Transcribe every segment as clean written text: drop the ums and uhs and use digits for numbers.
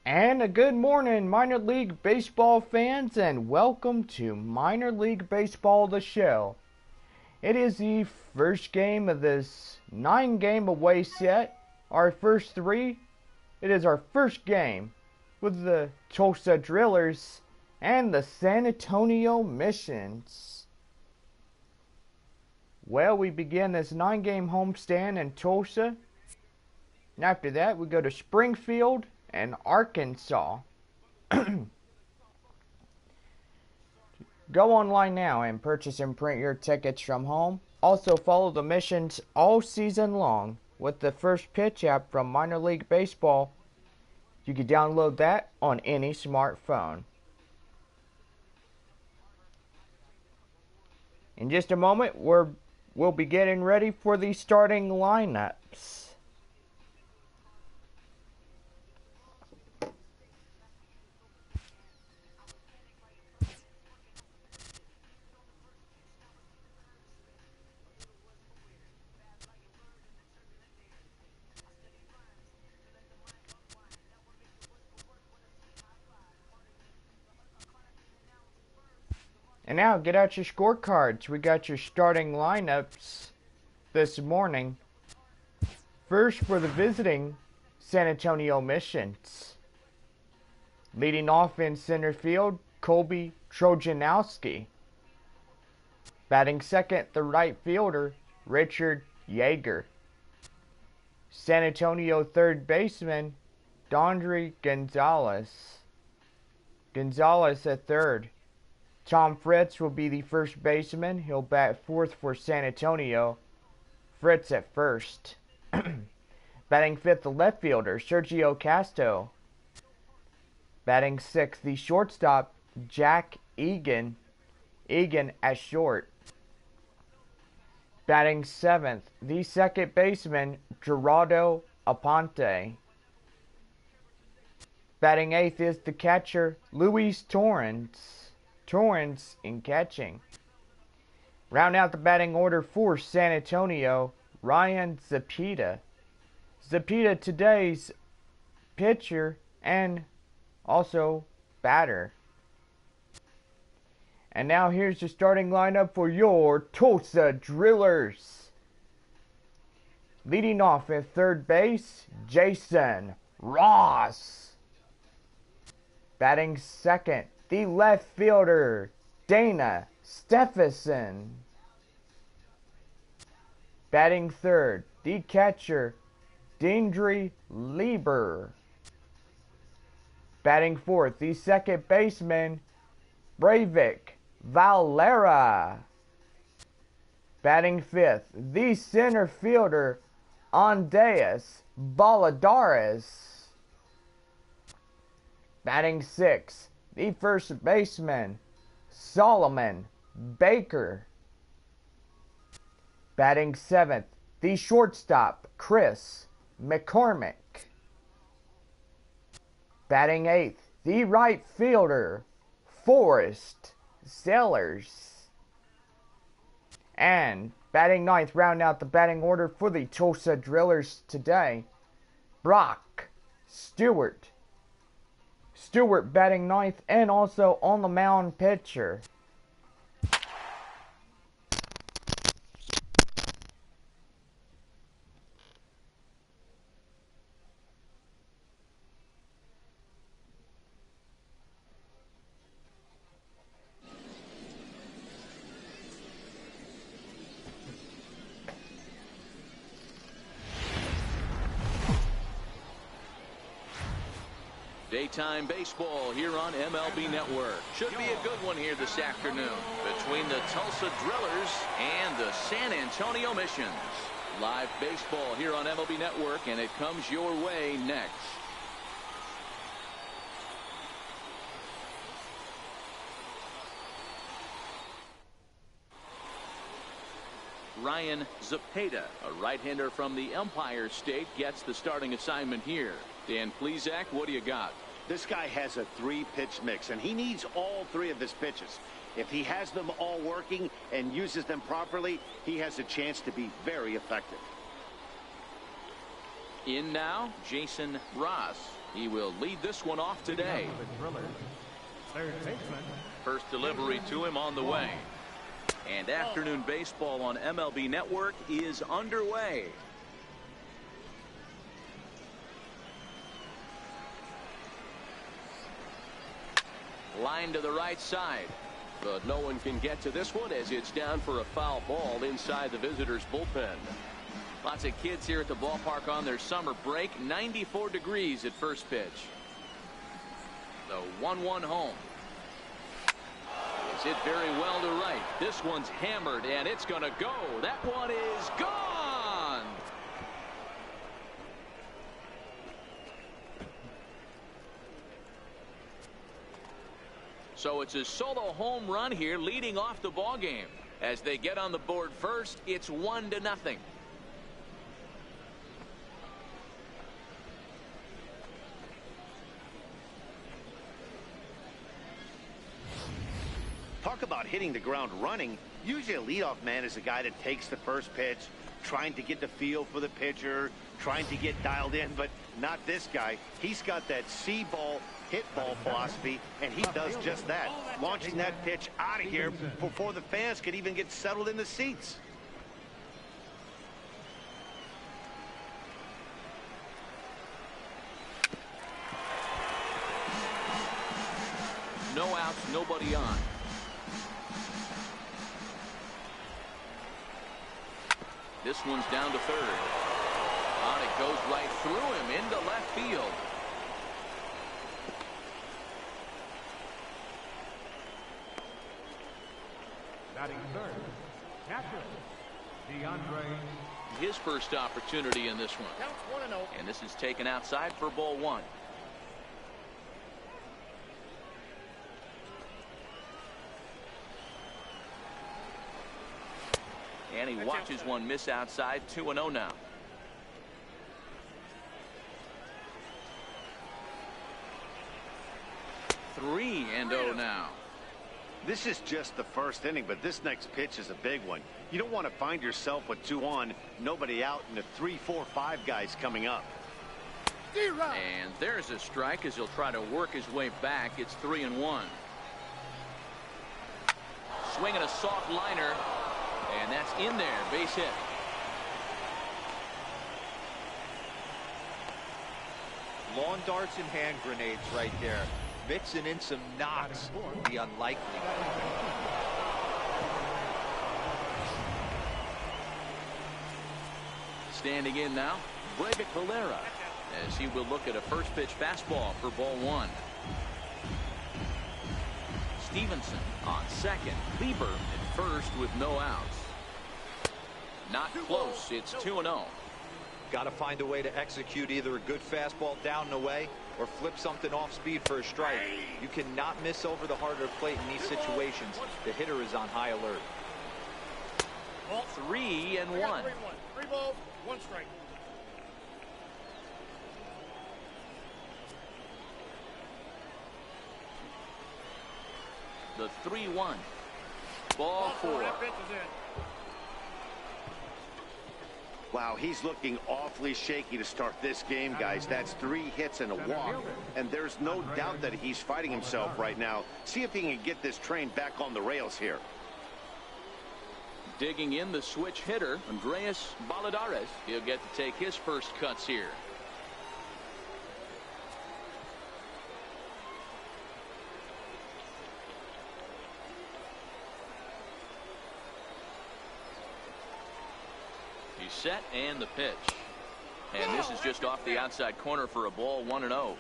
And a good morning, minor league baseball fans, and welcome to Minor League Baseball, the show. It is the first game of this 9-game away set. Our first three. It is our first game with the Tulsa Drillers and the San Antonio Missions. Well, we begin this 9-game homestand in Tulsa. And after that, we go to Springfield and Arkansas. Go online now and purchase and print your tickets from home. Also follow the missions all season long with the First Pitch app from Minor League Baseball. You can download that on any smartphone. In just a moment, we'll be getting ready for the starting lineups. And now, get out your scorecards. We got your starting lineups this morning. First, for the visiting San Antonio Missions. Leading off in center field, Colby Trojanowski. Batting second, the right fielder, Richard Yeager. San Antonio third baseman, Dondry Gonzalez. Gonzalez at third. Tom Fritz will be the first baseman. He'll bat fourth for San Antonio. Fritz at first. Batting fifth, the left fielder, Sergio Casto. Batting sixth, the shortstop, Jack Egan. Egan at short. Batting seventh, the second baseman, Gerardo Aponte. Batting eighth is the catcher, Luis Torrens. Torrens in catching. Round out the batting order for San Antonio, Ryan Zepeda. Zepeda, today's pitcher and also batter. And now here's the starting lineup for your Tulsa Drillers. Leading off at third base, Jason Ross. Batting second, the left fielder, Dana Stephenson. Batting third, the catcher, Dindry Lieber. Batting fourth, the second baseman, Breivik Valera. Batting fifth, the center fielder, Andreas Valladares. Batting sixth, the first baseman, Solomon Baker. Batting seventh, the shortstop, Chris McCormick. Batting eighth, the right fielder, Forrest Sellers. And batting ninth, round out the batting order for the Tulsa Drillers today, Brock Stewart. Stewart batting ninth and also on the mound pitcher. Daytime baseball here on MLB Network. Should be a good one here this afternoon between the Tulsa Drillers and the San Antonio Missions. Live baseball here on MLB Network, and it comes your way next. Ryan Zepeda, a right-hander from the Empire State, gets the starting assignment here. Dan Plesac, what do you got? This guy has a 3-pitch mix, and he needs all 3 of his pitches. If he has them all working and uses them properly, he has a chance to be very effective. In now, Jason Ross. He will lead this one off today. First delivery to him on the way. And afternoon baseball on MLB Network is underway. Line to the right side. But no one can get to this one as it's down for a foul ball inside the visitors' bullpen. Lots of kids here at the ballpark on their summer break. 94 degrees at first pitch. The 1-1 home. It's hit very well to right. This one's hammered, and it's going to go. That one is gone. So it's a solo home run here leading off the ball game. As they get on the board first, it's 1-0. Talk about hitting the ground running. Usually a leadoff man is a guy that takes the first pitch, trying to get the feel for the pitcher, trying to get dialed in, but not this guy. He's got that see ball, hit ball philosophy, and he does just that, launching that pitch out of here before the fans could even get settled in the seats. No outs, nobody on. This one's down to third. On it goes right through him into left field. Batting third, catcher, DeAndre. His first opportunity in this one. Counts 1-0. And this is taken outside for ball one. And he watches one miss outside. 2-0 now. Three and 0 now. This is just the first inning, but this next pitch is a big one. You don't want to find yourself with 2 on, nobody out, and the 3, 4, 5 guys coming up. And there's a strike as he'll try to work his way back. It's 3-1. Swinging a soft liner. And that's in there. Base hit. Lawn darts and hand grenades right there. Mixing in some knocks. The unlikely. Standing in now, Breivik Valera, as he will look at a first pitch fastball for ball one. Stevenson on second. Lieber at first with no outs. Not close. It's 2-0. Got to find a way to execute either a good fastball down and away or flip something off speed for a strike. You cannot miss over the harder plate in these situations. The hitter is on high alert. 3-1. 3 balls, 1 strike. The 3-1. Ball 4. Wow, he's looking awfully shaky to start this game, guys. That's 3 hits and a walk, and there's no doubt that he's fighting himself right now. See if he can get this train back on the rails here. Digging in the switch hitter, Andreas Baladares. He'll get to take his first cuts here. He's set and the pitch. And this is just off the outside corner for a ball. 1-0.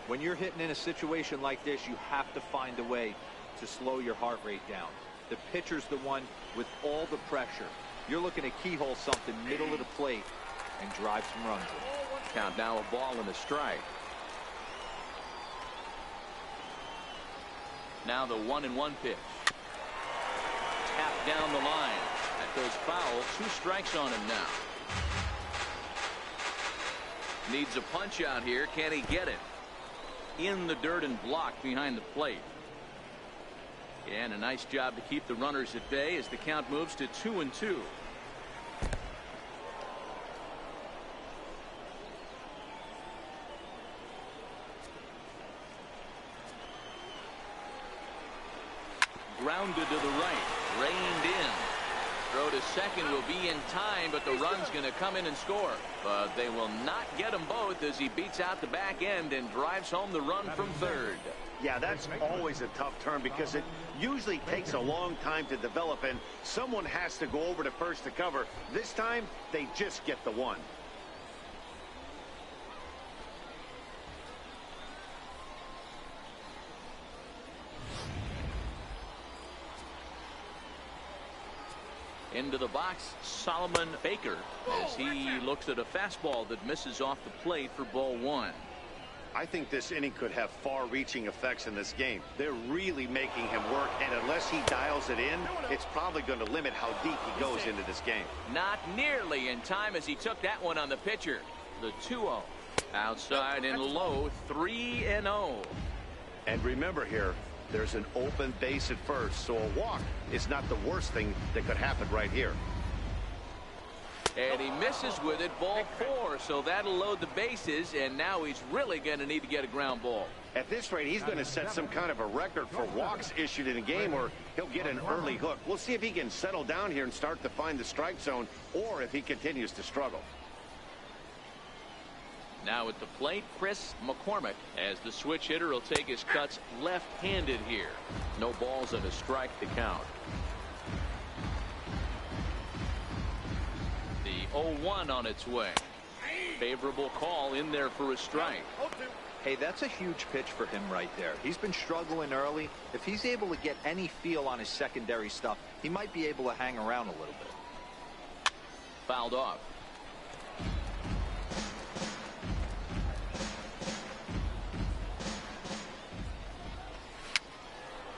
When you're hitting in a situation like this, you have to find a way to slow your heart rate down. The pitcher's the one with all the pressure. You're looking to keyhole something middle of the plate and drive some runs in. Count now, a ball and a strike. Now the 1-1 pitch. Tap down the line. That goes foul. 2 strikes on him now. Needs a punch out here. Can he get it? In the dirt and blocked behind the plate. And a nice job to keep the runners at bay as the count moves to 2-2. grounded to the right. Reined in. Throw to second will be in time, but the run's going to come in and score. But they will not get them both as he beats out the back end and drives home the run from third. Yeah, that's always a tough turn because it usually takes a long time to develop, and someone has to go over to first to cover. This time, they just get the one. Into the box, Solomon Baker, as he looks at a fastball that misses off the plate for ball one. I think this inning could have far-reaching effects in this game. They're really making him work, and unless he dials it in, it's probably going to limit how deep he goes into this game. Not nearly in time as he took that one on the pitcher. The 2-0. Outside and low, 3-0. And remember here, there's an open base at first, so a walk is not the worst thing that could happen right here. And he misses with it, ball 4, so that'll load the bases, and now he's really going to need to get a ground ball. At this rate, he's going to set some kind of a record for walks issued in a game, or he'll get an early hook. We'll see if he can settle down here and start to find the strike zone, or if he continues to struggle. Now at the plate, Chris McCormick, as the switch hitter will take his cuts left-handed here. No balls and a strike to count. The 0-1 on its way. Favorable call in there for a strike. Hey, that's a huge pitch for him right there. He's been struggling early. If he's able to get any feel on his secondary stuff, he might be able to hang around a little bit. Fouled off.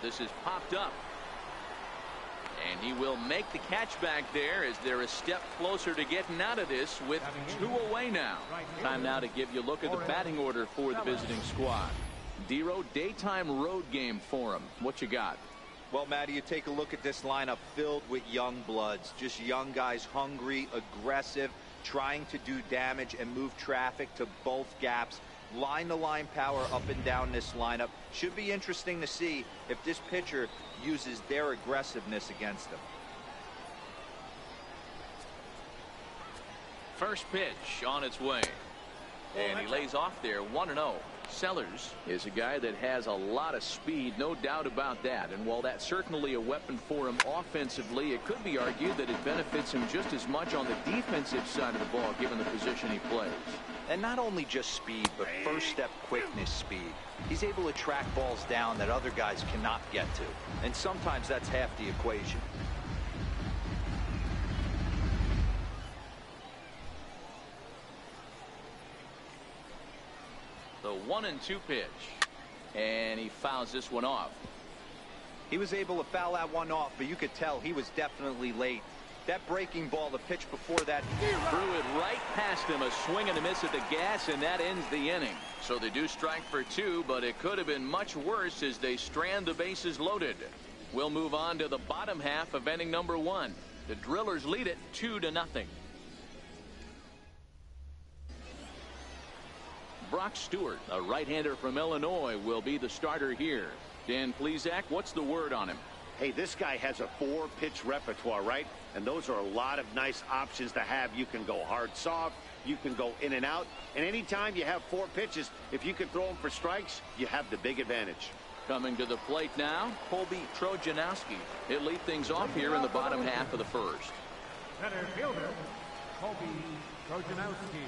This is popped up. And he will make the catch back there as they're a step closer to getting out of this with 2 away now. Time now to give you a look at the batting order for the visiting squad. Dero, daytime road game for him. What you got? Well, Matty, you take a look at this lineup filled with young bloods. Just young guys, hungry, aggressive, trying to do damage and move traffic to both gaps. Line-to-line power up and down this lineup. Should be interesting to see if this pitcher uses their aggressiveness against them. First pitch on its way. And he lays off there, 1-0. Sellers is a guy that has a lot of speed, no doubt about that. And while that's certainly a weapon for him offensively, it could be argued that it benefits him just as much on the defensive side of the ball, given the position he plays. And not only just speed, but first step quickness speed. He's able to track balls down that other guys cannot get to. And sometimes that's half the equation. The 1-2 pitch. And he fouls this one off. He was able to foul that one off, but you could tell he was definitely late. That breaking ball, the pitch before that, threw it right past him. A swing and a miss at the gas, and that ends the inning. So they do strike for 2, but it could have been much worse as they strand the bases loaded. We'll move on to the bottom half of inning number 1. The Drillers lead it 2-0. Brock Stewart, a right-hander from Illinois, will be the starter here. Dan Plesac, what's the word on him? Hey, this guy has a 4-pitch repertoire, right? And those are a lot of nice options to have. You can go hard, soft. You can go in and out. And anytime you have 4 pitches, if you can throw them for strikes, you have the big advantage. Coming to the plate now, Colby Trojanowski. He'll lead things off here in the bottom half of the first. Center fielder, Colby Trojanowski.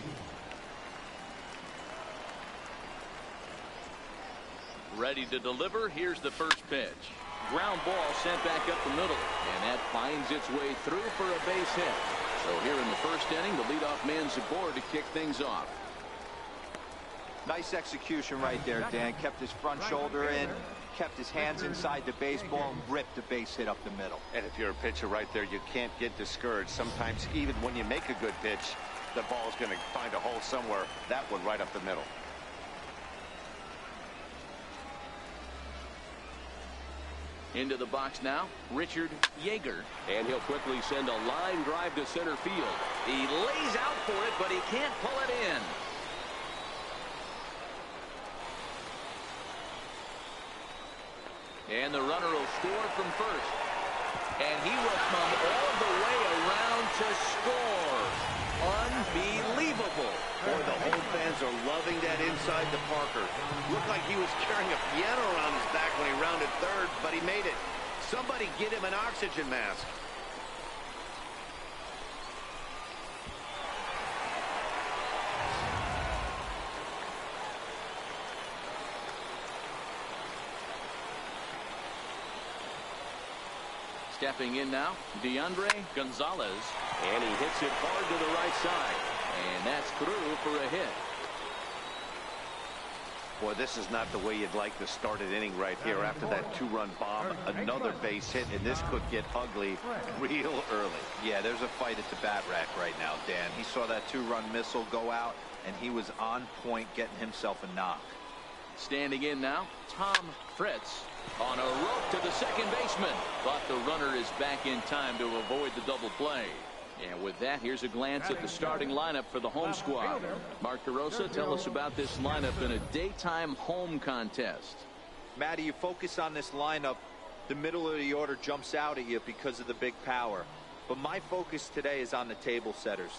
Ready to deliver. Here's the first pitch. Ground ball sent back up the middle, and that finds its way through for a base hit. So here in the first inning, the leadoff man's aboard to kick things off. Nice execution right there, Dan. Kept his front shoulder in, kept his hands inside the baseball, and ripped the base hit up the middle. And if you're a pitcher right there, you can't get discouraged. Sometimes even when you make a good pitch, the ball's going to find a hole somewhere. That one right up the middle. Into the box now, Richard Yeager. And he'll quickly send a line drive to center field. He lays out for it, but he can't pull it in. And the runner will score from first. And he will come all the way around to score. Unbelievable. Boy, the home fans are loving that inside to Parker. Looked like he was carrying a piano around his back when he rounded third, but he made it. Somebody get him an oxygen mask. Stepping in now, DeAndre Gonzalez. And he hits it hard to the right side. And that's through for a hit. Boy, this is not the way you'd like to start an inning right here after that two-run bomb. Another base hit, and this could get ugly real early. Yeah, there's a fight at the bat rack right now, Dan. He saw that two-run missile go out, and he was on point getting himself a knock. Standing in now, Tom Fritz on a rope to the second baseman. But the runner is back in time to avoid the double play. And with that, here's a glance at the starting lineup for the home squad. Mark DeRosa, tell us about this lineup in a daytime home contest. Matty, you focus on this lineup, the middle of the order jumps out at you because of the big power. But my focus today is on the table setters,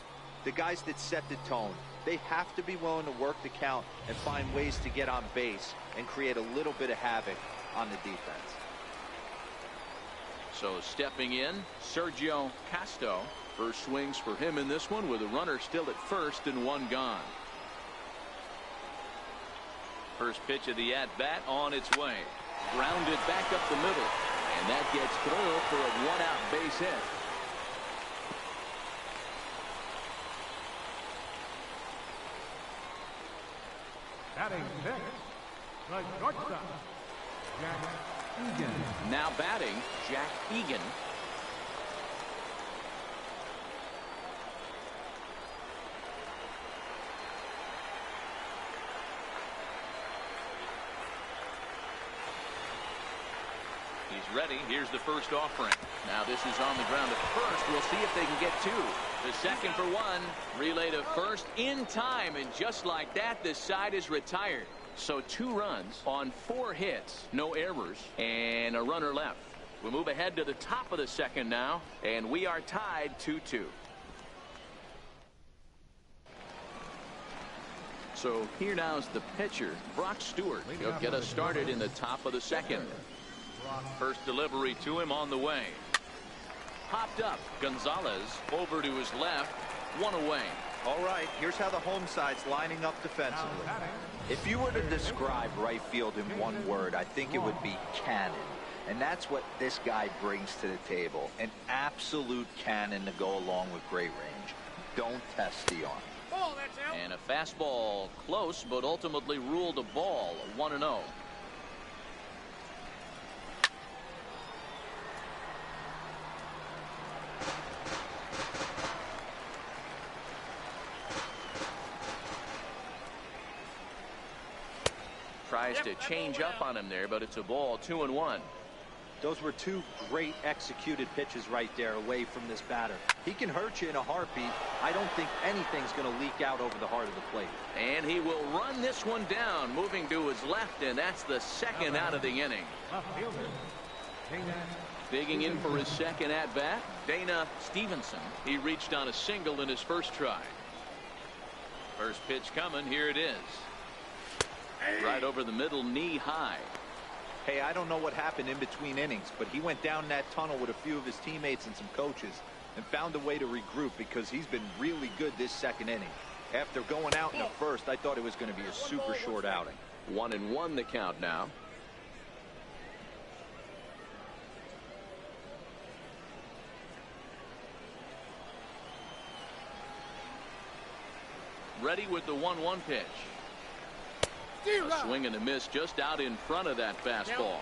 the guys that set the tone. They have to be willing to work the count and find ways to get on base and create a little bit of havoc on the defense. So stepping in, Sergio Casto. First swings for him in this one with a runner still at first and one gone. First pitch of the at-bat on its way. Grounded back up the middle. And that gets through for a one-out base hit. Batting sixth, the shortstop, Jack Egan. Now batting, Jack Egan. He's ready. Here's the first offering. Now this is on the ground at first. We'll see if they can get two. The second for one. Relay to first in time. And just like that, the side is retired. So 2 runs on 4 hits. No errors. And a runner left. We move ahead to the top of the second now. And we are tied 2-2. So here now is the pitcher, Brock Stewart. He'll get us started in the top of the second. First delivery to him on the way. Popped up. Gonzalez over to his left. One away. All right, here's how the home side's lining up defensively. If you were to describe right field in one word, I think it would be cannon. And that's what this guy brings to the table. An absolute cannon to go along with great range. Don't test the arm. And a fastball close, but ultimately ruled a ball. 1-0. Tries to change up on him there, but it's a ball. 2-1. Those were 2 great executed pitches right there away from this batter. He can hurt you in a heartbeat. I don't think anything's going to leak out over the heart of the plate. And he will run this one down, moving to his left, and that's the second out of the inning. Digging in for his second at-bat, Dana Stevenson. He reached on a single in his first try. First pitch coming. Here it is. Right over the middle, knee high. Hey, I don't know what happened in between innings, but he went down that tunnel with a few of his teammates and some coaches and found a way to regroup because he's been really good this second inning. After going out in the first, I thought it was going to be a super short outing. 1-1 the count now. Ready with the 1-1 pitch. A swing and a miss just out in front of that fastball.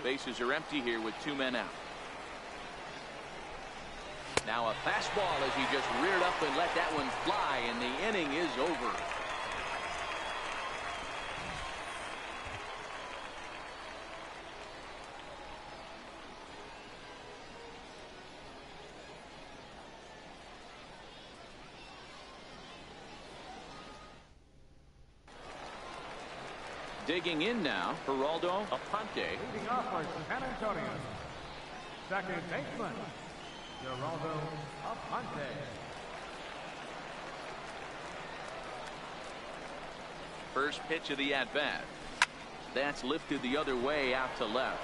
Bases are empty here with 2 men out. Now a fastball as he just reared up and let that one fly, and the inning is over. Digging in now, Geraldo Aponte. Leading off for San Antonio. Second baseman, Geraldo Aponte. First pitch of the at-bat. That's lifted the other way out to left.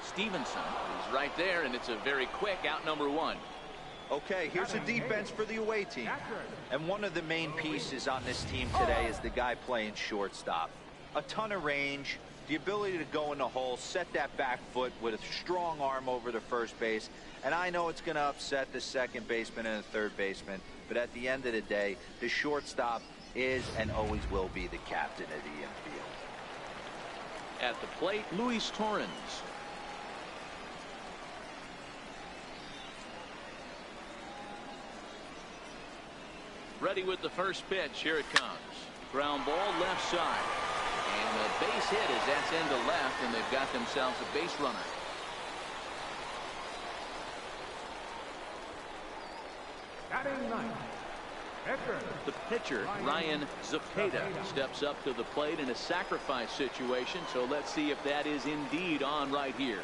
Stevenson is right there, and it's a very quick out number one. Okay, here's a defense for the away team. And one of the main pieces on this team today is the guy playing shortstop. A ton of range, the ability to go in the hole, set that back foot with a strong arm over the first base. And I know it's going to upset the second baseman and the third baseman, but at the end of the day, the shortstop is and always will be the captain of the infield. At the plate, Luis Torrens. Ready with the first pitch. Here it comes. Ground ball left side. And a base hit as that's into left, and they've got themselves a base runner. Batting ninth, pitcher. The pitcher, Ryan Zepeda, steps up to the plate in a sacrifice situation, so let's see if that is indeed on right here.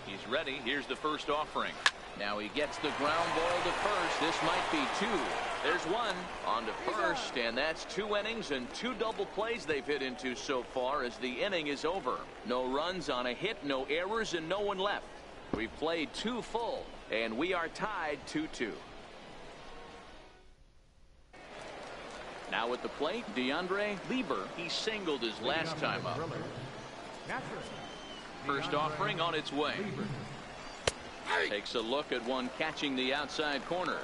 He's ready. Here's the first offering. Now he gets the ground ball to first. This might be two. There's one on to first, and that's 2 innings and 2 double plays they've hit into so far as the inning is over. No runs on a hit, no errors, and no one left. We've played 2 full, and we are tied 2-2. Now at the plate, DeAndre Lieber. He singled his last time up. First offering on its way. Takes a look at one catching the outside corner.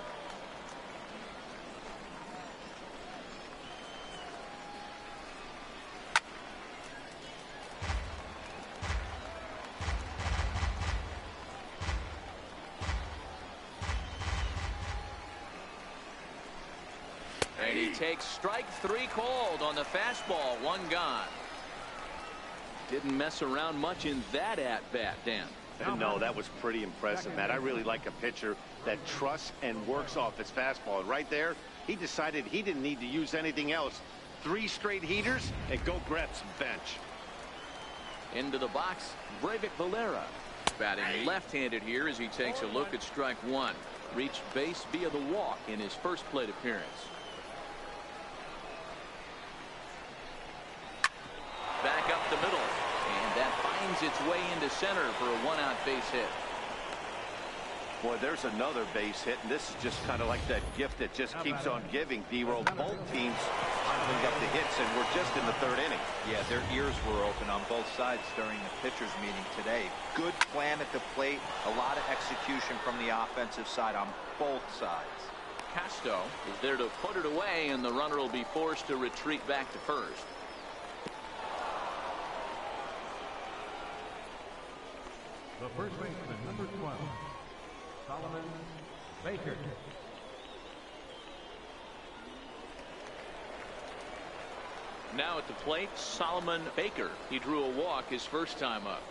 And he takes strike 3 called on the fastball. 1 gone. Didn't mess around much in that at-bat, Dan. No, that was pretty impressive, Matt. I really like a pitcher that trusts and works off his fastball. Right there, he decided he didn't need to use anything else. 3 straight heaters and go grab some bench. Into the box, Breivik Valera. Batting left-handed here as he takes a look at strike 1. Reached base via the walk in his first plate appearance. Back up the middle, and that finds its way into center for a 1-out base hit. Boy, there's another base hit, and this is just kind of like that gift that just keeps on giving, D-Roll. Both teams piling up the hits, and we're just in the 3rd inning. Yeah, their ears were open on both sides during the pitchers meeting today. Good plan at the plate, a lot of execution from the offensive side on both sides. Casto is there to put it away, and the runner will be forced to retreat back to first. The first baseman, number 12, Solomon Baker. Now at the plate, Solomon Baker. He drew a walk his first time up.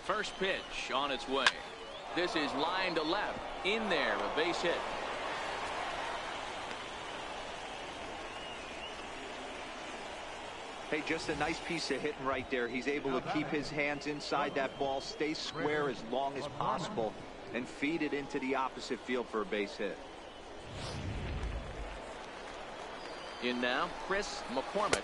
First pitch on its way. This is line to left. In there, a base hit. Hey, just a nice piece of hitting right there. He's able to keep his hands inside that ball, stay square as long as possible, and feed it into the opposite field for a base hit. In now, Chris McCormick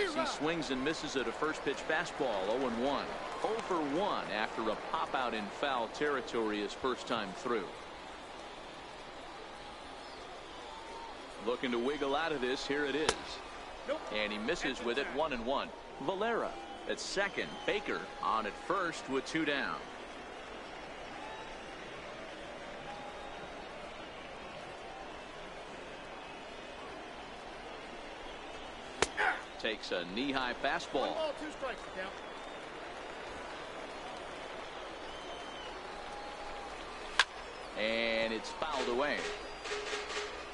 as he swings and misses at a first pitch fastball. 0-1. 0 for 1 after a pop out in foul territory his first time through. Looking to wiggle out of this. Here it is. And he misses with it. 1-1. Valera at second. Baker on at first with 2 down. Takes a knee-high fastball. 1 ball, 2 strikes to count. And it's fouled away.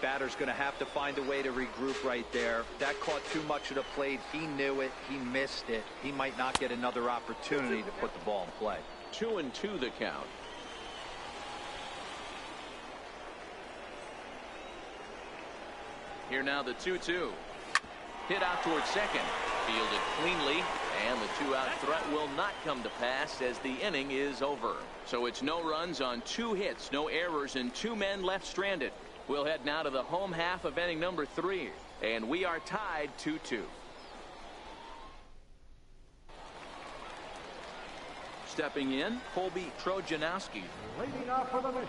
Batter's going to have to find a way to regroup right there. That caught too much of the plate. He knew it. He missed it. He might not get another opportunity to put the ball in play. 2-2 the count. Here now the 2-2. Hit out towards second. Fielded cleanly, and the 2-out threat will not come to pass as the inning is over. So it's no runs on 2 hits, no errors, and 2 men left stranded. We'll head now to the home half of inning number 3, and we are tied 2-2. Stepping in, Colby Trojanowski. Leading off for the mission,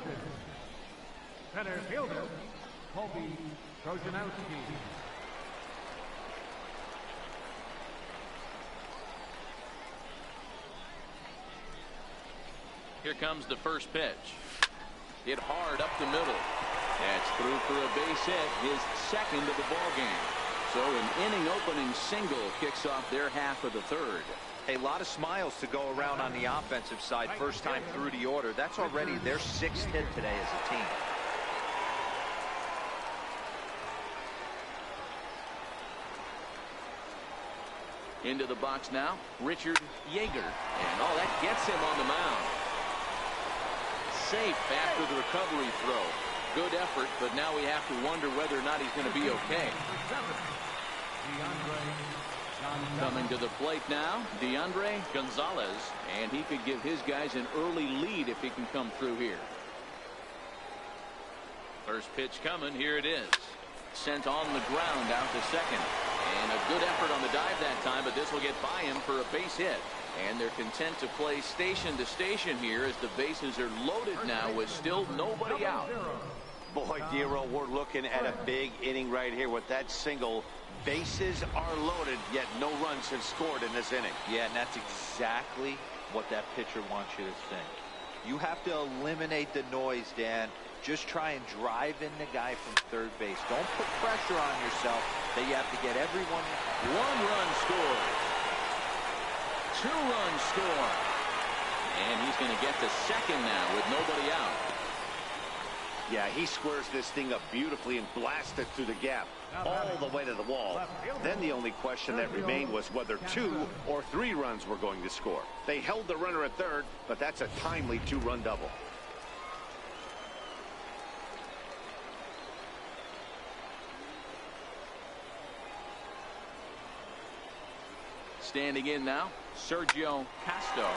center fielder, Colby Trojanowski. Here comes the first pitch. Hit hard up the middle. That's through for a base hit, his second of the ball game. So an inning opening single kicks off their half of the third. A lot of smiles to go around on the offensive side. First time through the order. That's already their 6th hit today as a team. Into the box now, Richard Yeager. And that gets him on the mound. Safe after the recovery throw. Good effort, but now we have to wonder whether or not he's going to be okay. Coming to the plate now, DeAndre Gonzalez, and he could give his guys an early lead if he can come through here. First pitch coming, here it is. Sent on the ground out to second. And a good effort on the dive that time, but this will get by him for a base hit. And they're content to play station to station here as the bases are loaded now with still nobody out. Boy, Dero, we're looking at a big inning right here with that single. Bases are loaded, yet no runs have scored in this inning. Yeah, and that's exactly what that pitcher wants you to think. You have to eliminate the noise, Dan. Just try and drive in the guy from third base. Don't put pressure on yourself that you have to get everyone. 1 run scored. 2 runs scored. And he's going to get to second now with nobody out. Yeah, he squares this thing up beautifully and blasts it through the gap all the way to the wall. Then the only question that remained was whether 2 or 3 runs were going to score. They held the runner at third, but that's a timely 2-run double. Standing in now, Sergio Casto.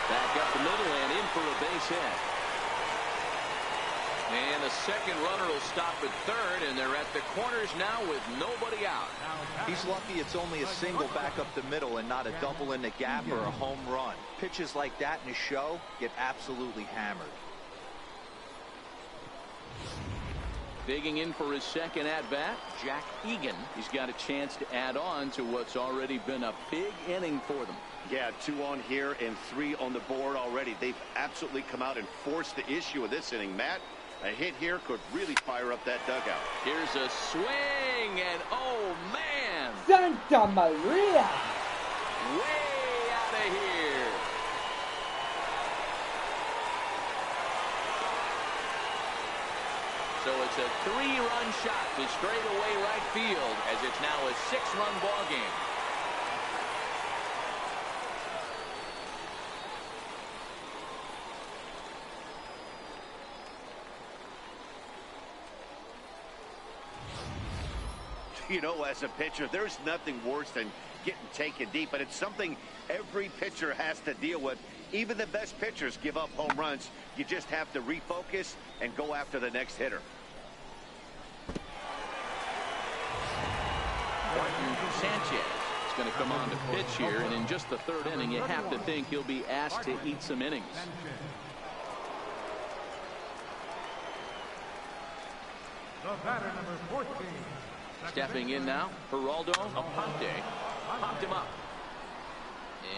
Back up the middle and in for a base hit. And the second runner will stop at third, and they're at the corners now with nobody out. He's lucky it's only a single back up the middle and not a double in the gap or a home run. Pitches like that in a show get absolutely hammered. Digging in for his second at-bat, Jack Egan. He's got a chance to add on to what's already been a big inning for them. Yeah, 2 on here and 3 on the board already. They've absolutely come out and forced the issue of this inning. Matt, a hit here could really fire up that dugout. Here's a swing, and oh, man! Santa Maria! Way out of here! So it's a 3-run shot to straightaway right field as it's now a 6-run ball game. You know, as a pitcher, there's nothing worse than getting taken deep, but it's something every pitcher has to deal with. Even the best pitchers give up home runs. You just have to refocus and go after the next hitter. Martin Sanchez is going to come on to pitch here, and in just the 3rd inning, you have to think he'll be asked to eat some innings. The batter, number 14. Stepping in now, Geraldo Aponte. Popped him up.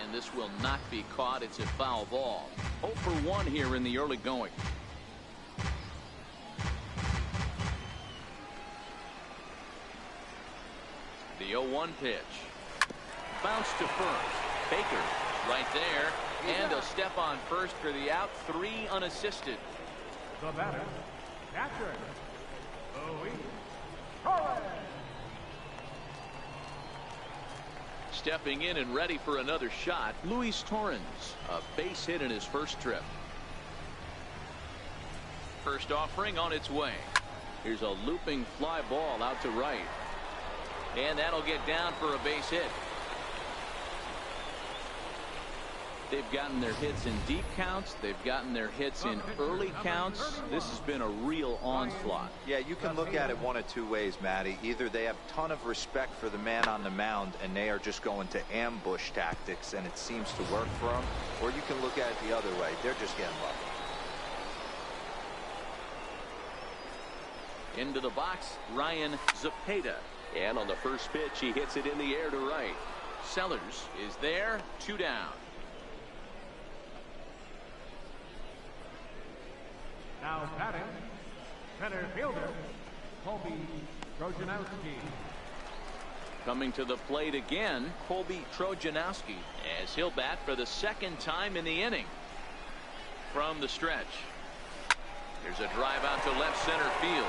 And this will not be caught. It's a foul ball. 0 for 1 here in the early going. The 0-1 pitch. Bounce to first. Baker right there. And a step on first for the out. 3 unassisted. The batter, catcher, Luis Torres. Stepping in and ready for another shot, Luis Torres, a base hit in his first trip. First offering on its way. Here's a looping fly ball out to right. And that'll get down for a base hit. They've gotten their hits in deep counts. They've gotten their hits in early counts. This has been a real onslaught. Yeah, you can look at it one of two ways, Matty. Either they have a ton of respect for the man on the mound and they are just going to ambush tactics and it seems to work for them, or you can look at it the other way. They're just getting lucky. Into the box, Ryan Zepeda. And on the first pitch, he hits it in the air to right. Sellers is there, 2 down. Now batting, center fielder, Colby Trojanowski. Coming to the plate again, Colby Trojanowski, as he'll bat for the 2nd time in the inning. From the stretch, there's a drive out to left center field.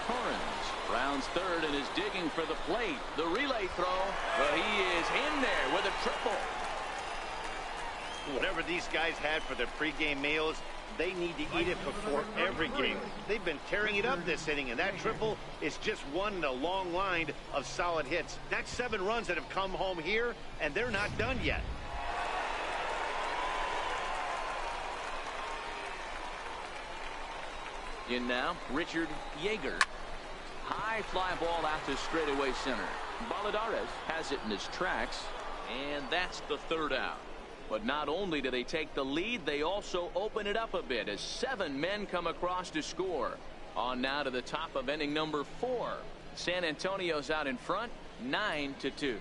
Torrens rounds third and is digging for the plate. The relay throw, but he is in there with a triple. Whatever these guys had for their pregame meals, they need to eat it before every game. They've been tearing it up this inning, and that triple is just one in a long line of solid hits. That's 7 runs that have come home here, and they're not done yet. In now, Richard Yeager. High fly ball out to straightaway center. Baladares has it in his tracks, and that's the 3rd out. But not only do they take the lead, they also open it up a bit as 7 men come across to score. On now to the top of inning number 4. San Antonio's out in front, 9-2.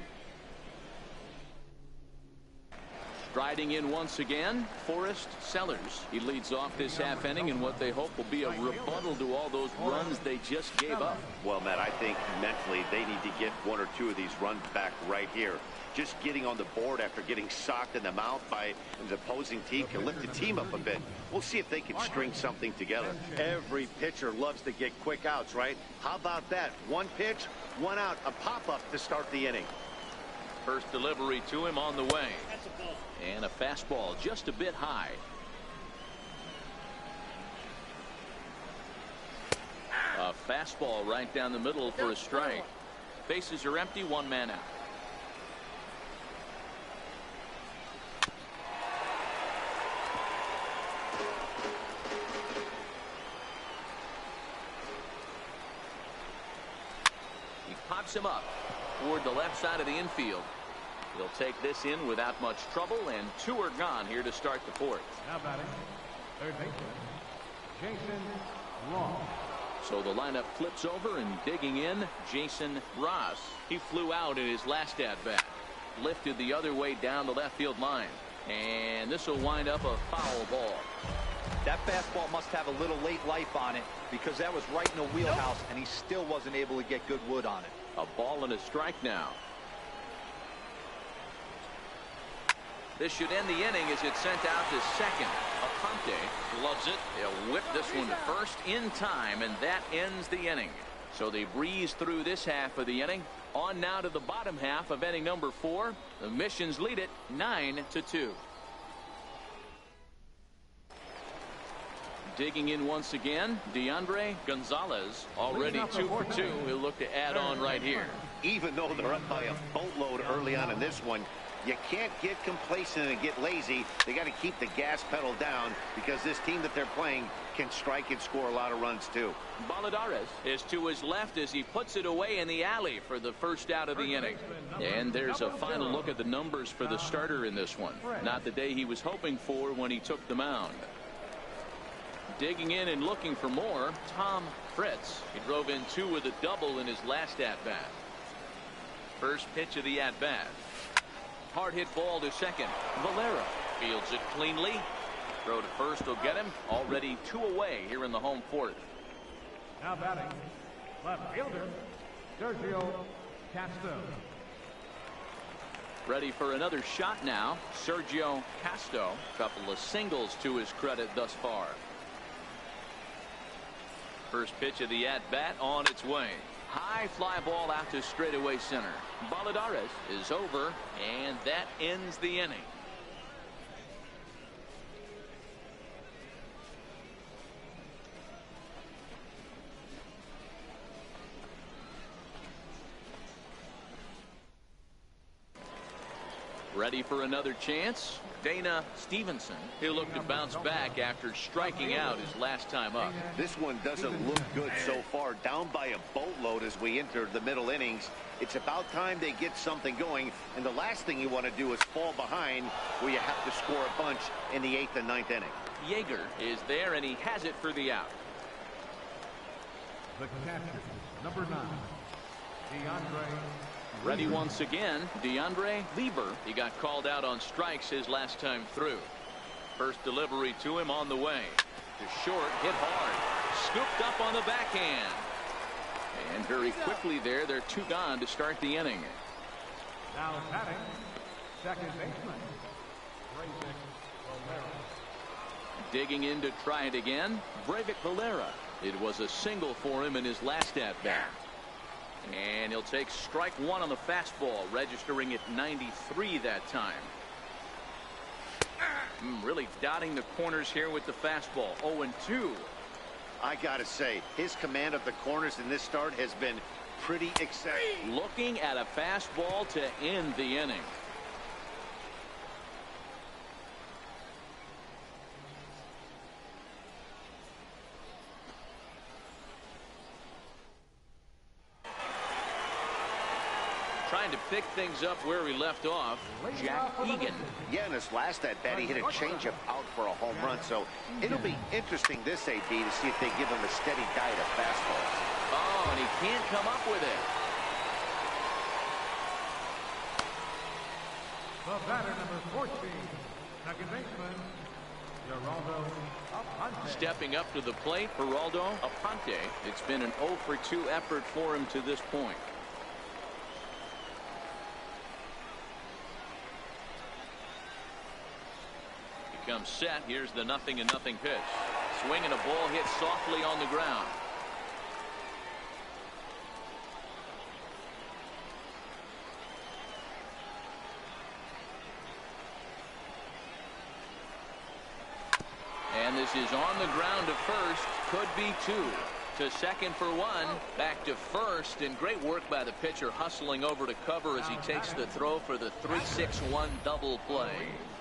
Striding in once again, Forrest Sellers. He leads off this half inning in what they hope will be a rebuttal to all those runs they just gave up. Well, Matt, I think mentally they need to get 1 or 2 of these runs back right here. Just getting on the board after getting socked in the mouth by the opposing team can lift the team up a bit. We'll see if they can string something together. Every pitcher loves to get quick outs, right? How about that? 1 pitch, 1 out, a pop-up to start the inning. First delivery to him on the way. And a fastball just a bit high. A fastball right down the middle for a strike. Bases are empty, 1 man out. He pops him up toward the left side of the infield. He'll take this in without much trouble, and 2 are gone here to start the 4th. Now batting, third baseman, Jason Ross. So the lineup flips over, and digging in, Jason Ross. He flew out in his last at-bat. Lifted the other way down the left field line. And this will wind up a foul ball. That fastball must have a little late life on it because that was right in the wheelhouse, and he still wasn't able to get good wood on it. A ball and a strike now. This should end the inning as it's sent out to second. Aponte loves it. He'll whip this one to first in time, and that ends the inning. So they breeze through this half of the inning. On now to the bottom half of inning number 4. The Missions lead it 9-2. Digging in once again, DeAndre Gonzalez, already 2 for 2. He'll look to add on right here. Even though they're up by a boatload early on in this one, you can't get complacent and get lazy. They got to keep the gas pedal down because this team that they're playing can strike and score a lot of runs too. Baladares is to his left as he puts it away in the alley for the first out of the inning. And there's a final look at the numbers for the starter in this one. Not the day he was hoping for when he took the mound. Digging in and looking for more, Tom Fritz. He drove in 2 with a double in his last at-bat. First pitch of the at-bat. Hard hit ball to second. Valera fields it cleanly. Throw to first will get him. Already 2 away here in the home 4th. Now batting, left fielder, Sergio Castro. Ready for another shot now. Sergio Castro. Couple of singles to his credit thus far. First pitch of the at-bat on its way. High fly ball out to straightaway center. Baladares is over, and that ends the inning. Ready for another chance? Dana Stevenson. He'll look to bounce back after striking out his last time up. This one doesn't look good so far. Down by a boatload as we enter the middle innings. It's about time they get something going, and the last thing you want to do is fall behind where you have to score a bunch in the 8th and 9th inning. Yeager is there, and he has it for the out. The catcher, number 9, DeAndre. Ready once again, DeAndre Lieber. He got called out on strikes his last time through. First delivery to him on the way. To short, hit hard. Scooped up on the backhand. And very quickly there, they're 2 gone to start the inning. Now batting, second baseman, Breivik Valera. Digging in to try it again, Breivik Valera. It was a single for him in his last at-bat. And he'll take strike 1 on the fastball, registering at 93 that time. Really dotting the corners here with the fastball. 0-2. I gotta say, his command of the corners in this start has been pretty exceptional. Looking at a fastball to end the inning. Trying to pick things up where we left off, Jack Egan. Yeah, in his last at-bat, he hit a changeup out for a home run, so it'll be interesting this AB to see if they give him a steady diet of fastballs. Oh, and he can't come up with it. The batter, number 14, second baseman, Geraldo Aponte. Stepping up to the plate, Geraldo Aponte. It's been an 0-for-2 effort for him to this point. Comes set. Here's the 0-0 pitch. Swinging a ball hit softly on the ground. And this is on the ground to first. Could be 2. To second for 1. Back to first, and great work by the pitcher hustling over to cover as he takes the throw for the 3-6-1 double play.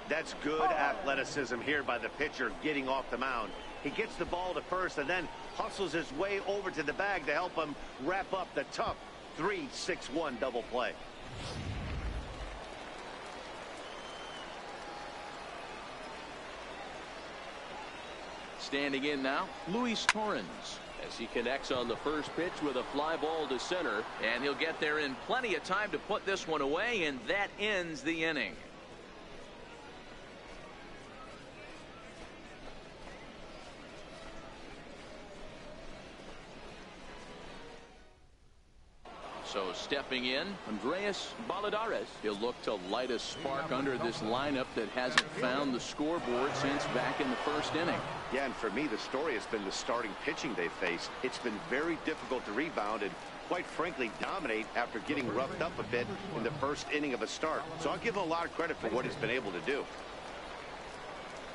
That's good athleticism here by the pitcher getting off the mound. He gets the ball to first and then hustles his way over to the bag to help him wrap up the tough 3-6-1 double play. Standing in now, Luis Torrens, as he connects on the first pitch with a fly ball to center, and he'll get there in plenty of time to put this one away, and that ends the inning. So stepping in, Andreas Baladares. He'll look to light a spark under this lineup that hasn't found the scoreboard since back in the first inning. Yeah, and for me, the story has been the starting pitching they faced. It's been very difficult to rebound and, quite frankly, dominate after getting roughed up a bit in the first inning of a start. So I'll give him a lot of credit for what he's been able to do.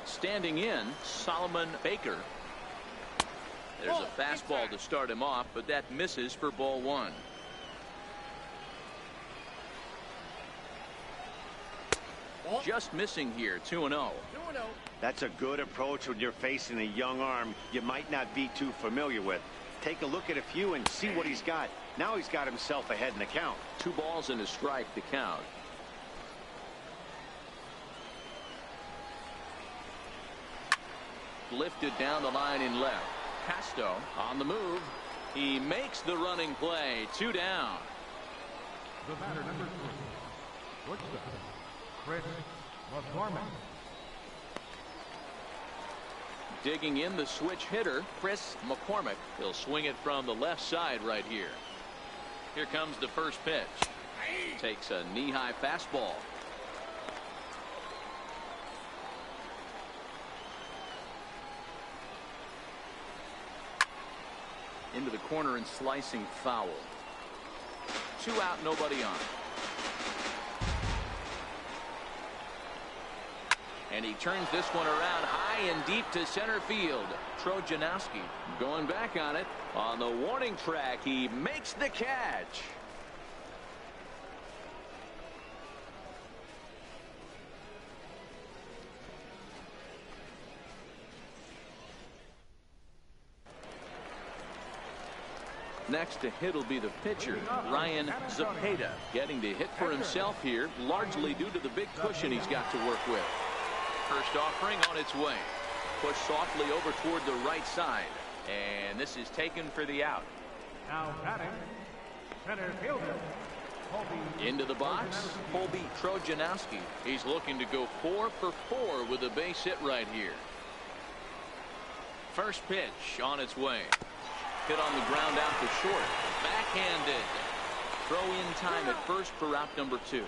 Standing in, Solomon Baker. There's a fastball to start him off, but that misses for ball 1. Just missing here, 2-0. That's a good approach when you're facing a young arm you might not be too familiar with. Take a look at a few and see what he's got. Now he's got himself ahead in the count. 2 balls and a strike to count. Lifted down the line in left. Casto on the move. He makes the running play. 2 down. The batter, number 3, shortstop, Chris McCormick. Digging in the switch hitter, Chris McCormick. He'll swing it from the left side right here. Here comes the first pitch. Takes a knee-high fastball. Into the corner and slicing foul. 2 out, nobody on. And he turns this one around high and deep to center field. Trojanowski going back on it. On the warning track, he makes the catch. Next to hit will be the pitcher, Ryan Zapata, getting the hit for himself here, largely due to the big cushion he's got to work with. First offering on its way. Push softly over toward the right side. And this is taken for the out. Now batting, center fielder, Colby. Into the box, Colby Trojanowski. He's looking to go 4 for 4 with a base hit right here. First pitch on its way. Hit on the ground out to short. Backhanded. Throw in time at first for out number 2.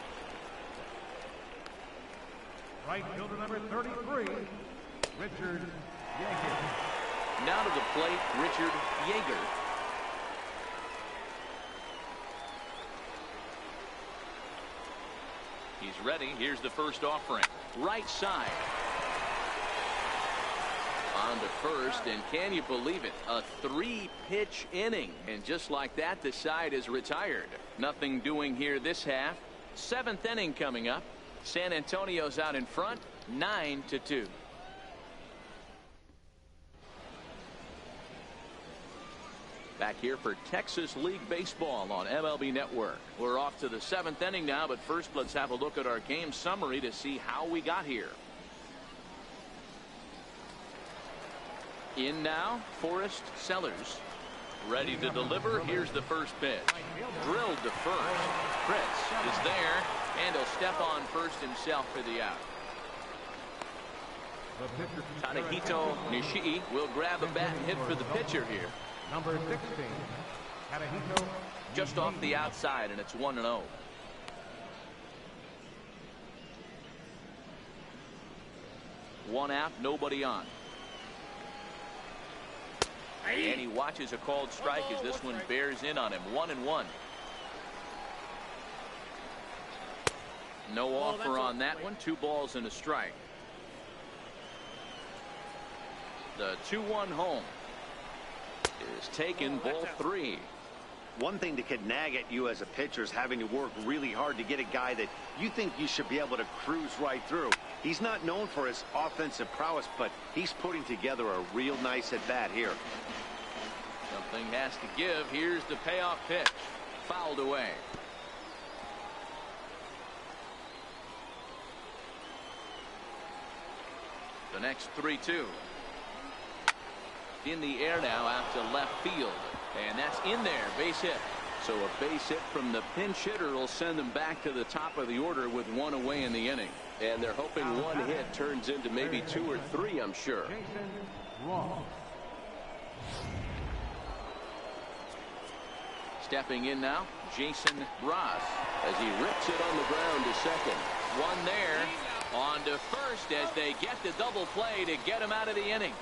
Right fielder number 33, Richard Yeager. Now to the plate, Richard Yeager. He's ready. Here's the first offering. Right side. On to first, and can you believe it? A 3-pitch inning. And just like that, the side is retired. Nothing doing here this half. 7th inning coming up. San Antonio's out in front, 9-2. Back here for Texas League Baseball on MLB Network. We're off to the 7th inning now, but first let's have a look at our game summary to see how we got here. In now, Forrest Sellers. Ready to deliver. Here's the first pitch. Drilled to first. Fritz is there, and he'll step on first himself for the out. Tadahito Nishii will grab a bat and hit for the pitcher here. Number 16, Tadahito. Just off the outside, and it's 1-0. One out, nobody on. And he watches a called strike as this one bears in on him. 1-1. No offer on that one. 2 balls and a strike. The 2-1 home is taken, ball 3. One thing that could nag at you as a pitcher is having to work really hard to get a guy that you think you should be able to cruise right through. He's not known for his offensive prowess, but he's putting together a real nice at-bat here. Something has to give. Here's the payoff pitch. Fouled away. The next 3-2. In the air now out to left field. And that's in there. Base hit. So a base hit from the pinch hitter will send them back to the top of the order with 1 away in the inning. And they're hoping one hit turns into maybe 2 or 3, I'm sure. Stepping in now, Jason Ross as he rips it on the ground to second. One there. On to first as they get the double play to get him out of the inning.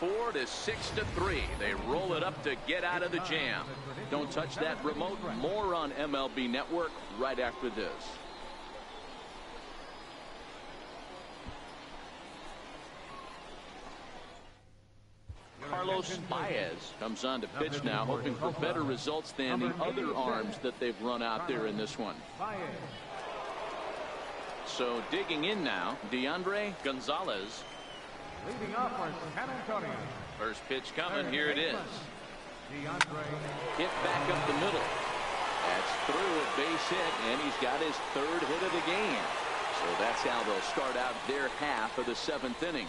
4-6-3. They roll it up to get out of the jam. Don't touch that remote. More on MLB Network right after this. Carlos Baez comes on to pitch now, hoping for better results than the other arms that they've run out there in this one. So digging in now, DeAndre Gonzalez. Leading off for San Antonio. First pitch coming. Here it is. DeAndre. Hit back up the middle. That's through a base hit, and he's got his 3rd hit of the game. So that's how they'll start out their half of the 7th inning.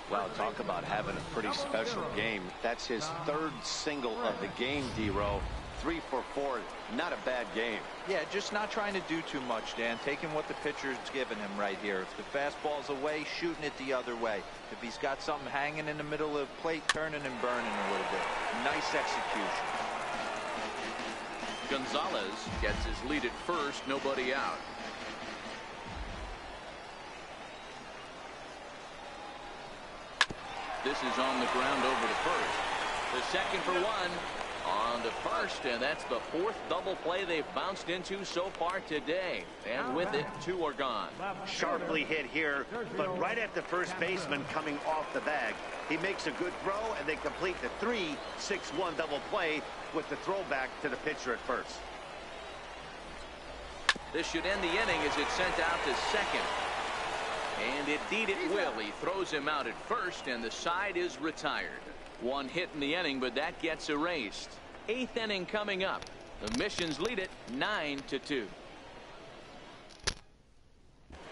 Wow, talk about having a pretty special game. That's his 3rd single of the game, D-Row. 3 for 4. Not a bad game. Yeah, just not trying to do too much, Dan. Taking what the pitcher's giving him right here. If the fastball's away, shooting it the other way. If he's got something hanging in the middle of the plate, turning and burning a little bit. Nice execution. Gonzalez gets his lead at first, nobody out. This is on the ground over to first. The second for 1. On to first, and that's the 4th double play they've bounced into so far today. And with it, 2 are gone. Sharply hit here, but right at the first baseman coming off the bag. He makes a good throw, and they complete the 3-6-1 double play with the throwback to the pitcher at first. This should end the inning as it's sent out to second. And indeed it will. He throws him out at first, and the side is retired. 1 hit in the inning, but that gets erased. 8th inning coming up. The Missions lead it 9-2.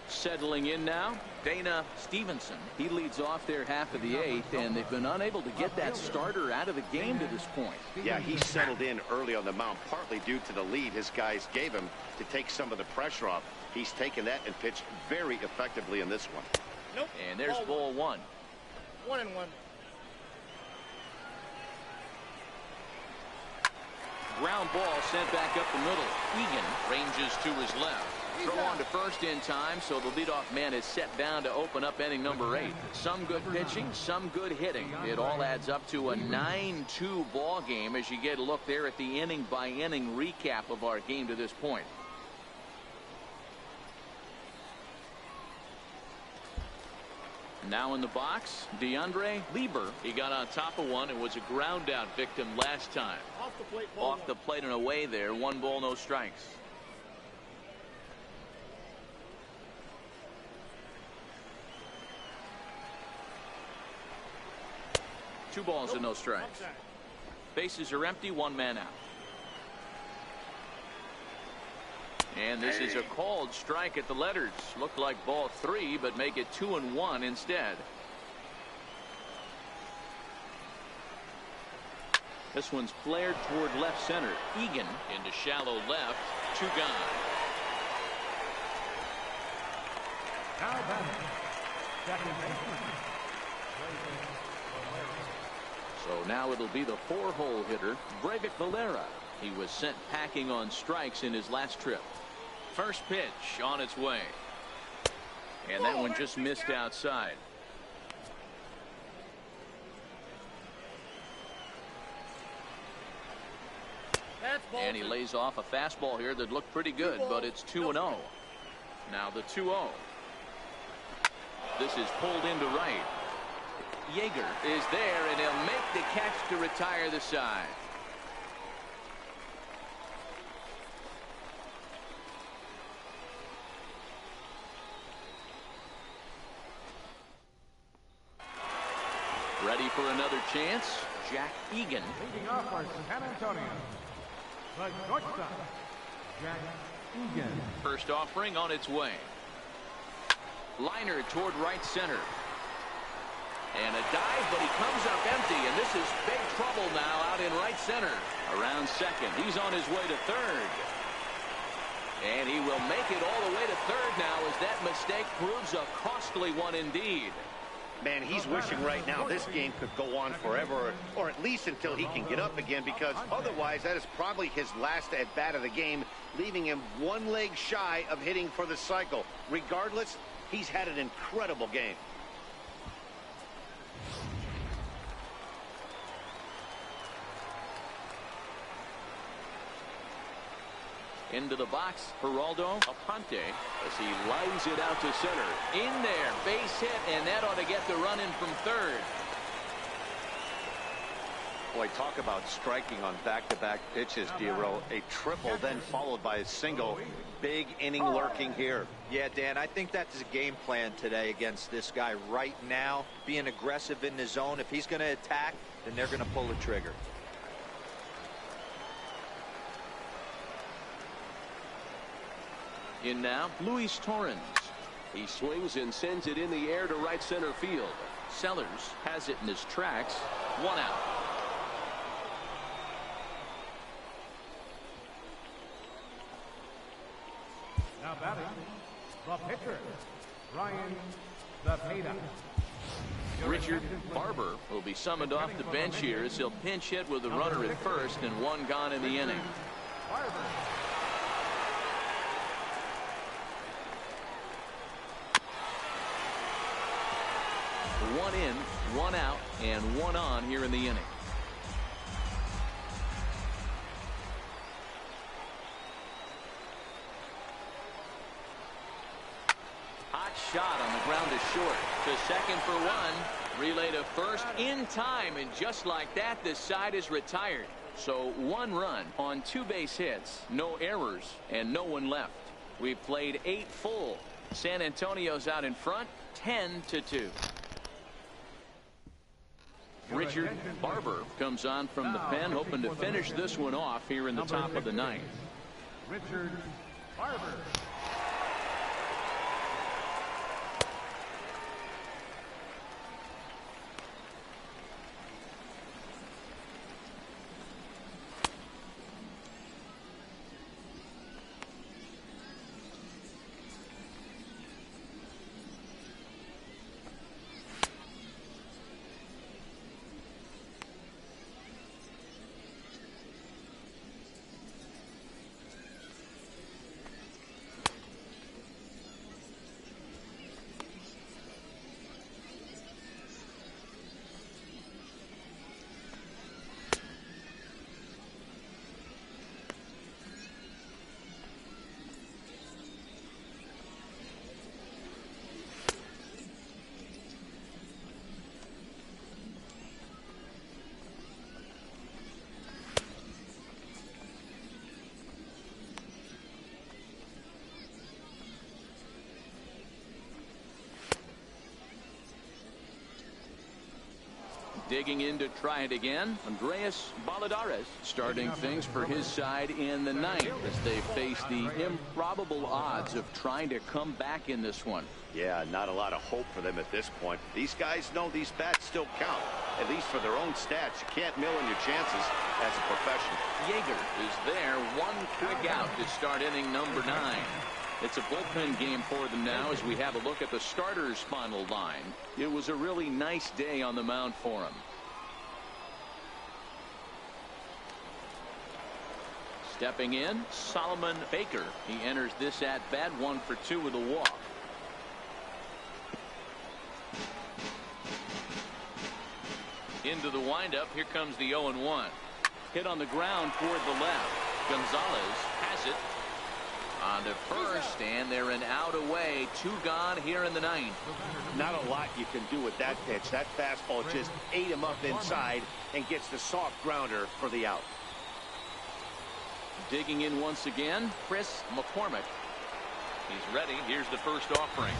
Settling in now, Dana Stevenson. He leads off their half of the 8th, and they've been unable to get that starter out of the game to this point. Yeah, he settled in early on the mound, partly due to the lead his guys gave him to take some of the pressure off. He's taken that and pitched very effectively in this one. Nope. And there's ball 1. 1-1. Ground ball sent back up the middle. Egan ranges to his left. Throw on to first in time, so the leadoff man is set down to open up inning number 8. Some good pitching, some good hitting. It all adds up to a 9-2 ball game as you get a look there at the inning by inning recap of our game to this point. Now in the box, DeAndre Lieber. He got on top of one and was a ground out victim last time. Off the plate and away there. 1 ball, no strikes. Two balls and no strikes. Bases are empty, 1 man out. And this is a called strike at the letters. Looked like ball 3, but make it 2-1 instead. This one's flared toward left center. Egan into shallow left. 2 gone. Now batting, second baseman. So now it'll be the 4-hole hitter, Breivik Valera. He was sent packing on strikes in his last trip. First pitch on its way. And that one just missed outside. And he lays off a fastball here that looked pretty good, but it's 2-0. Now the 2-0. This is pulled into right. Yeager is there, and he'll make the catch to retire the side. Ready for another chance, Jack Egan. Leading off for San Antonio, the shortstop, Jack Egan. First offering on its way. Liner toward right center. And a dive, but he comes up empty, and this is big trouble now out in right center. Around second. He's on his way to third. And he will make it all the way to third now as that mistake proves a costly one indeed. Man, he's wishing right now this game could go on forever, or at least until he can get up again, because otherwise that is probably his last at-bat of the game, leaving him 1 leg shy of hitting for the cycle. Regardless, he's had an incredible game. Into the box, Geraldo Aponte, as he lines it out to center. In there, base hit, and that ought to get the run in from third. Boy, talk about striking on back-to-back pitches, Dero. A triple, then followed by a single. Big inning lurking here. Yeah, Dan, I think that's his game plan today against this guy right now. Being aggressive in the zone. If he's going to attack, then they're going to pull the trigger. In now, Luis Torrens. He swings and sends it in the air to right center field. Sellers has it in his tracks. 1 out. Now batting, the pitcher, Ryan Cepeda. Richard Barber will be summoned off the bench here as he'll pinch hit with the runner at first and 1 gone in the inning. Barber. 1 in, 1 out, and 1 on here in the inning. Hot shot on the ground is short. To second for 1. Relay to first in time, and just like that, the side is retired. So 1 run on 2 base hits, no errors, and no one left. We've played 8 full. San Antonio's out in front, 10-2. Richard Barber comes on from the pen, hoping to finish this one off here in the top of the ninth. Richard Barber. Digging in to try it again, Andreas Baladares starting things for his side in the ninth as they face the improbable odds of trying to come back in this one. Yeah, not a lot of hope for them at this point. These guys know these bats still count, at least for their own stats. You can't mill in your chances as a professional. Yeager is there, one quick out to start inning number 9. It's a bullpen game for them now as we have a look at the starters' final line. It was a really nice day on the mound for him. Stepping in, Solomon Baker. He enters this at bat, 1 for 2 with a walk. Into the windup, here comes the 0-1. Hit on the ground toward the left. Gonzalez has it on the first, and they're an out away. 2 gone here in the ninth. Not a lot you can do with that pitch. That fastball just ate him up inside and gets the soft grounder for the out. Digging in once again, Chris McCormick. He's ready. Here's the first offering.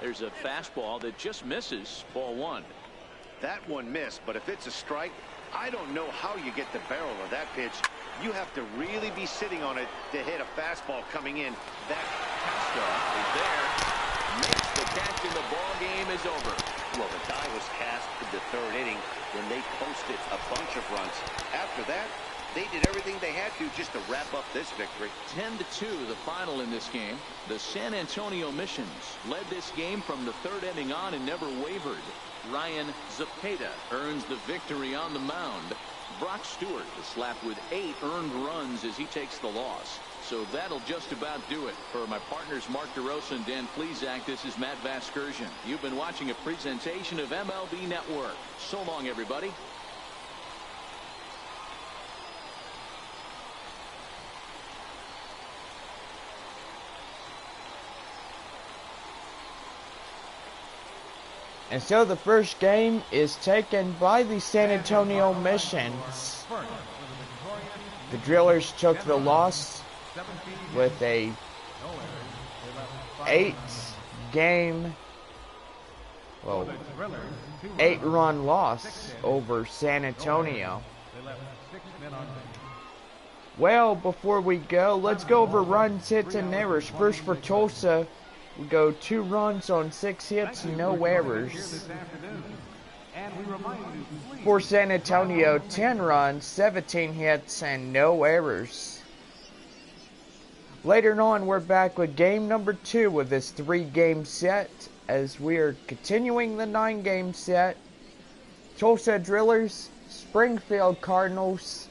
There's a fastball that just misses. Ball 1. That one missed, but if it's a strike, I don't know how you get the barrel of that pitch. You have to really be sitting on it to hit a fastball coming in. That Castro is there, makes the catch, and the ball game is over. Well, the die was cast in the 3rd inning when they posted a bunch of runs. After that, they did everything they had to just to wrap up this victory. 10-2 the final in this game. The San Antonio Missions led this game from the 3rd inning on and never wavered. Ryan Zepeda earns the victory on the mound. Brock Stewart is slapped with 8 earned runs as he takes the loss. So that'll just about do it. For my partners Mark DeRosa and Dan Plesac, this is Matt Vasgersian. You've been watching a presentation of MLB Network. So long, everybody. And so the first game is taken by the San Antonio Missions. The Drillers took the loss with a 8-run loss over San Antonio. Well, before we go, let's go over runs, hits, and errors. First for Tulsa, we go 2 runs on 6 hits, no errors. For San Antonio, 10 runs, 17 hits, and no errors. Later on, we're back with game number 2 of this 3-game set as we are continuing the 9-game set. Tulsa Drillers, Springfield Cardinals,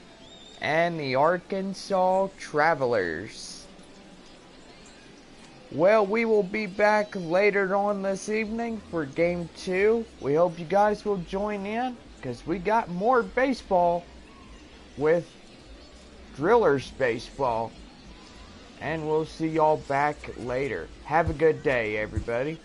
and the Arkansas Travelers. Well, we will be back later on this evening for game 2. We hope you guys will join in because we got more baseball with Drillers baseball. And we'll see y'all back later. Have a good day, everybody.